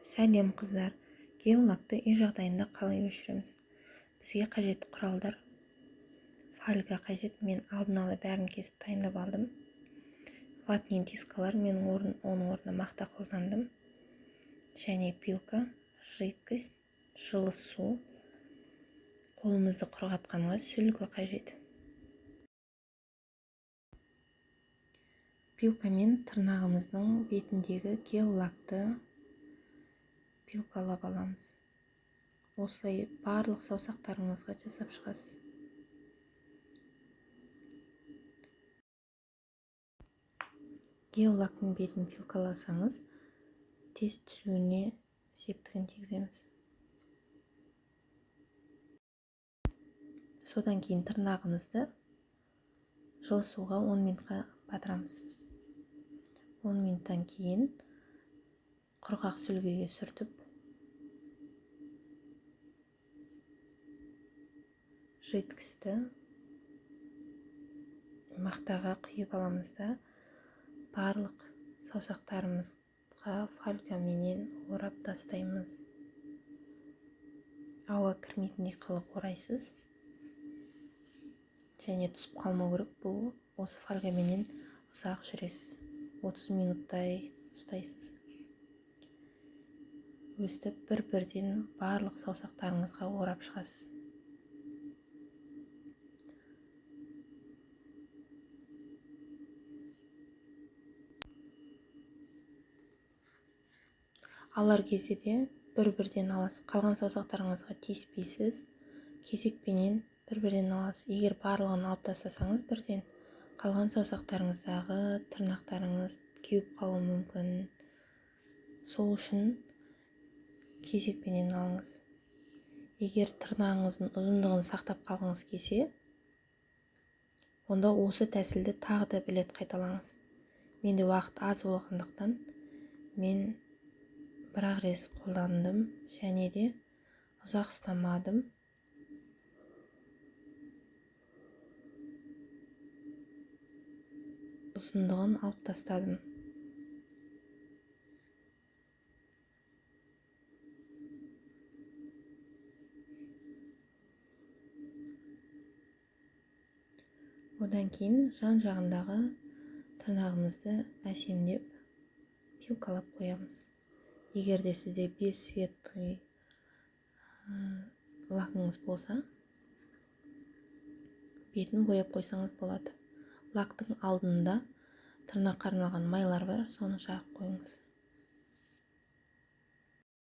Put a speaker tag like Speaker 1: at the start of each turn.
Speaker 1: Сәлем қыздар, гель-лакты үй жағдайында қалай өшіреміз? Бізге қажетті құралдар: фольга қажет, мен алдын ала бәрін кесіп дайындап алдым. Ватный дискалар, мен оның орнына мақта қолдандым. Және пилка, жидкость, жылы су, қолымызды құрғатқанға сүлгі қажет. Пилкамен тырнағымыздың бетіндегі гель-лакты пилкалап аламыз. Осылай барлық саусақтарыңызға жасап шығасыз. Гель-лактың бетін пилкаласаңыз, тез түсуіне септігін тигіземіз. Содан кейін тырнағымызды жылы суға 10 минутқа батырамыз. 10 минуттан кейін құрғақ сүлгіге сүртіп, жидкості мақтаға құйып аламыз да, барлық саусақтарымызға фольгаменен орап тастаймыз. Ауа кірмейтіндей қылып орайсыз. Және түсіп қалмау керек, бұл осы фольгаменен ұзақ жүресіз. 30 минуттай ұстайсыз. Өстіп бір-бірден барлық саусақтарыңызға орап шығасыз. Алар кезде де бір-бірден аласыз. Қалған саусақтарыңызға тиіспейсіз. Кесекпенен бір-бірден аласыз. Егер барлығын алып тастасаңыз бірден, қалған саусақтарыңыздағы тырнақтарыңыз кеуіп қалуы мүмкін. Сол үшін кесекпенен алыңыз. Егер тырнағыңыздың ұзындығын сақтап қалғыңыз келсе, онда осы тәсілді тағы да бір рет қайталаңыз. Менде уақыт аз болғандықтан мен бір-ақ рет қолдандым және де ұзақ ұстамадым. Ұзындығын алып тастадым. Одан кейін жан-жағындағы тырнағымызды әсемдеп пилкалап қоямыз. Егер де сізде бесцветный лакыңыз болса, бетін бояп қойсаңыз болады. Лактың алдында тырнаққа арналған майлар бар, соны жағып қойыңыз.